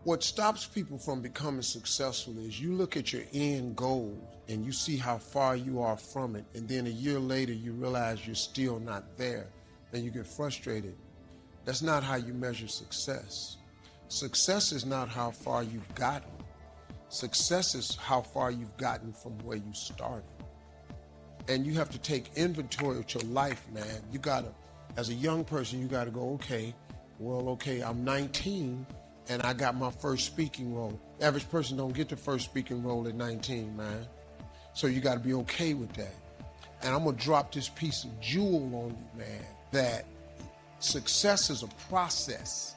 What stops people from becoming successful is you look at your end goal and you see how far you are from it, and then a year later you realize you're still not there and you get frustrated. That's not how you measure success. Success is not how far you've gotten. Success is how far you've gotten from where you started. And you have to take inventory of your life, man. You gotta, as a young person, you gotta go, okay, I'm 19 and I got my first speaking role. Average person don't get the first speaking role at 19, man. So you gotta be okay with that. And I'm gonna drop this piece of jewel on you, man, that success is a process.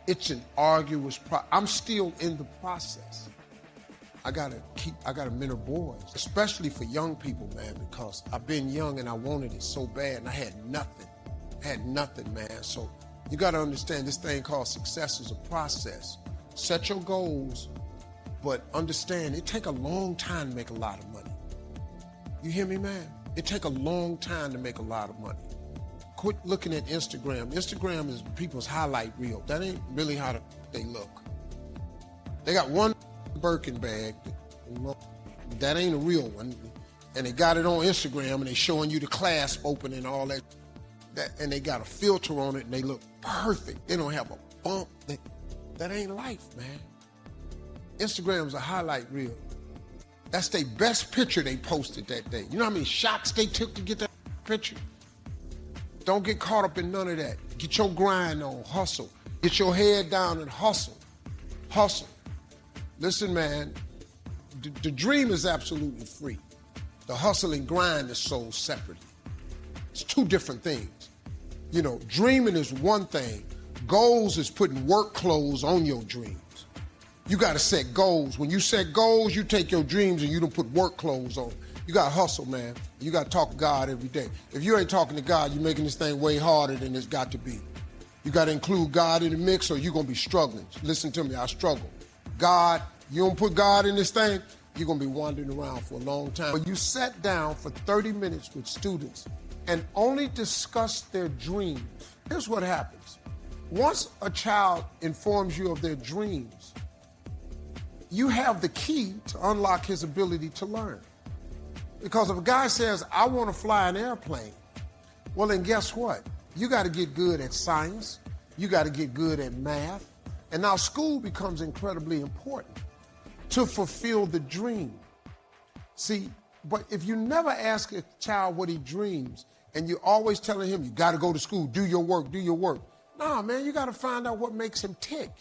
It's an arduous process. I'm still in the process. I gotta mentor boys, especially for young people, man, because I've been young and I wanted it so bad and I had nothing, man. So you gotta understand this thing called success is a process. Set your goals, but understand it take a long time to make a lot of money. You hear me, man? It take a long time to make a lot of money. Quit looking at Instagram. Instagram is people's highlight reel. That ain't really how they look. They got one Birkin bag, that ain't a real one, and they got it on Instagram and they showing you the clasp open and all that, and they got a filter on it and they look perfect. They don't have a bump. That ain't life, man. Instagram's a highlight reel. That's their best picture they posted that day. You know how many shots they took to get that picture? Don't get caught up in none of that. Get your grind on, hustle. Get your head down and hustle. Hustle. Listen, man, the dream is absolutely free. The hustle and grind is sold separately. It's two different things. You know, dreaming is one thing. Goals is putting work clothes on your dreams. You got to set goals. When you set goals, you take your dreams and you don't put work clothes on. You got to hustle, man. You got to talk to God every day. If you ain't talking to God, you're making this thing way harder than it's got to be. You got to include God in the mix or you're going to be struggling. Listen to me, I struggle. God, you don't put God in this thing, you're going to be wandering around for a long time. But you sat down for 30 minutes with students and only discussed their dreams. Here's what happens. Once a child informs you of their dreams, you have the key to unlock his ability to learn. Because if a guy says, I want to fly an airplane, well, then guess what? You got to get good at science. You got to get good at math. And now school becomes incredibly important to fulfill the dream. See, but if you never ask a child what he dreams and you're always telling him, you got to go to school, do your work. Nah, man, you got to find out what makes him tick.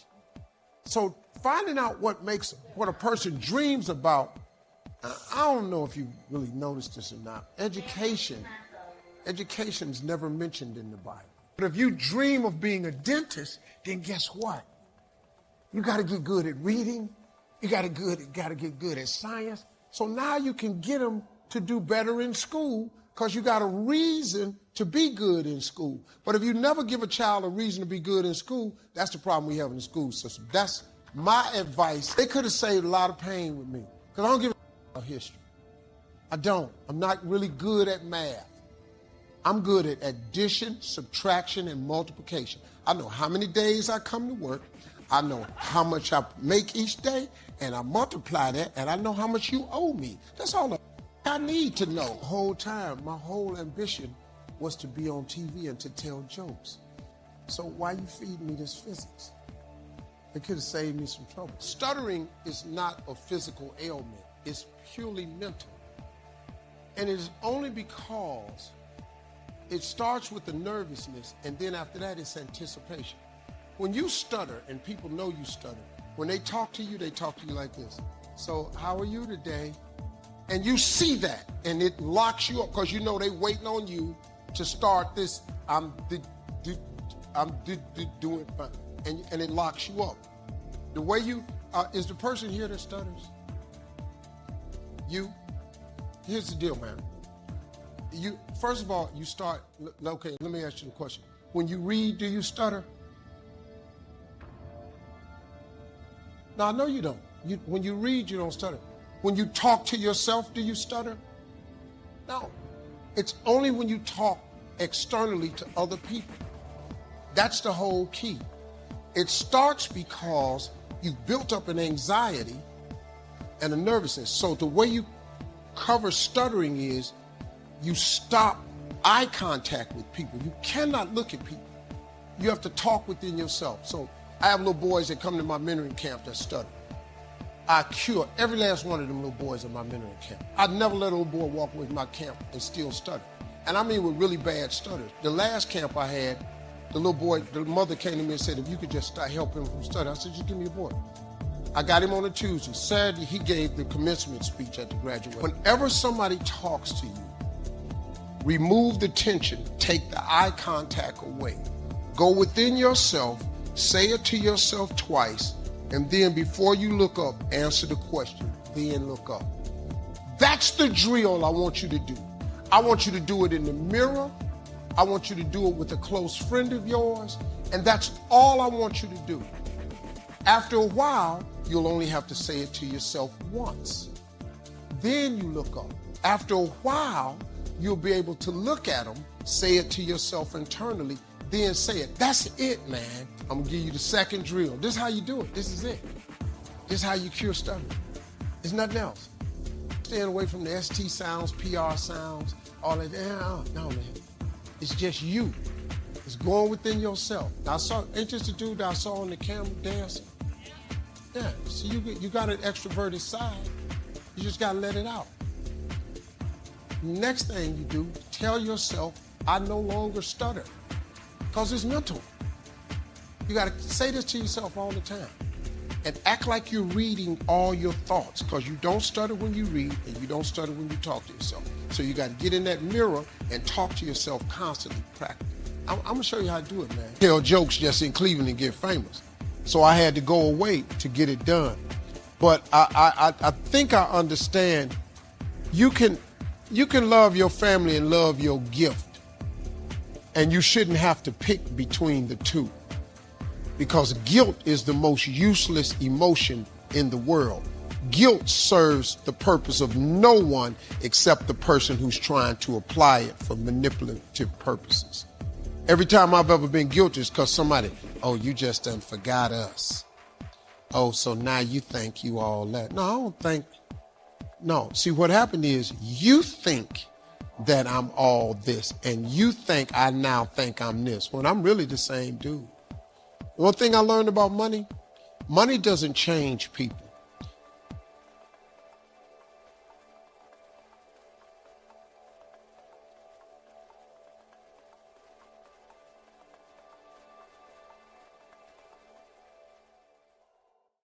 So finding out what a person dreams about, I don't know if you really noticed this or not. Education's never mentioned in the Bible. But if you dream of being a dentist, then guess what? You got to get good at reading. You got to get good at science. So now you can get them to do better in school because you got a reason to be good in school. But if you never give a child a reason to be good in school, that's the problem we have in the school system. That's my advice. They could have saved a lot of pain with me because I don't give a about history. I don't. I'm not really good at math. I'm good at addition, subtraction, and multiplication. I know how many days I come to work. I know how much I make each day, and I multiply that, and I know how much you owe me. That's all I need to know. The whole time, my whole ambition was to be on TV and to tell jokes. So why you feeding me this physics? It could have saved me some trouble. Stuttering is not a physical ailment. It's purely mental. And it is only because it starts with the nervousness, and then after that, it's anticipation. When you stutter, and people know you stutter, when they talk to you like this. So, how are you today? And you see that, and it locks you up, because you know they waiting on you to start this, I'm doing fine, and it locks you up. The way you, is the person here that stutters? You? Here's the deal, man. First of all, you start, okay, let me ask you a question. When you read, do you stutter? No, I know you don't. When you read, you don't stutter. When you talk to yourself, do you stutter? No. It's only when you talk externally to other people. That's the whole key. It starts because you've built up an anxiety and a nervousness. So the way you cover stuttering is you stop eye contact with people. You cannot look at people. You have to talk within yourself. So I have little boys that come to my mentoring camp that stutter. I cure every last one of them little boys in my mentoring camp. I'd never let a little boy walk away from my camp and still stutter. And I mean with really bad stutters. The last camp I had, the little boy, the mother came to me and said, if you could just help him from stuttering. I said, just give me a boy. I got him on a Tuesday. Saturday, he gave the commencement speech at the graduation. Whenever somebody talks to you, remove the tension, take the eye contact away. Go within yourself, say it to yourself twice, and then before you look up, answer the question, then look up. That's the drill I want you to do. I want you to do it in the mirror. I want you to do it with a close friend of yours, and that's all I want you to do. After a while, you'll only have to say it to yourself once. Then you look up. After a while, you'll be able to look at them, say it to yourself internally, then say it. That's it, man. I'm gonna give you the second drill. This is how you do it. This is it. This is how you cure stuttering. There's nothing else. Staying away from the ST sounds, PR sounds, all that. No, man. It's just you. It's going within yourself. Now, ain't just the dude that I saw on the camera dancing? Yeah, so you got an extroverted side. You just gotta let it out. Next thing you do, tell yourself, I no longer stutter. Because it's mental. You gotta say this to yourself all the time. And act like you're reading all your thoughts, because you don't stutter when you read and you don't stutter when you talk to yourself. So you gotta get in that mirror and talk to yourself constantly, practice. I'm gonna show you how to do it, man. Tell jokes just in Cleveland and get famous. So I had to go away to get it done. But I think I understand. You can love your family and love your gift, and you shouldn't have to pick between the two, because guilt is the most useless emotion in the world. Guilt serves the purpose of no one except the person who's trying to apply it for manipulative purposes. Every time I've ever been guilty is because somebody, oh, you just done forgot us. Oh, so now you think you all that. No, I don't think. No, see what happened is you think that I'm all this, and you think I now think I'm this, when I'm really the same dude. One thing I learned about money doesn't change people.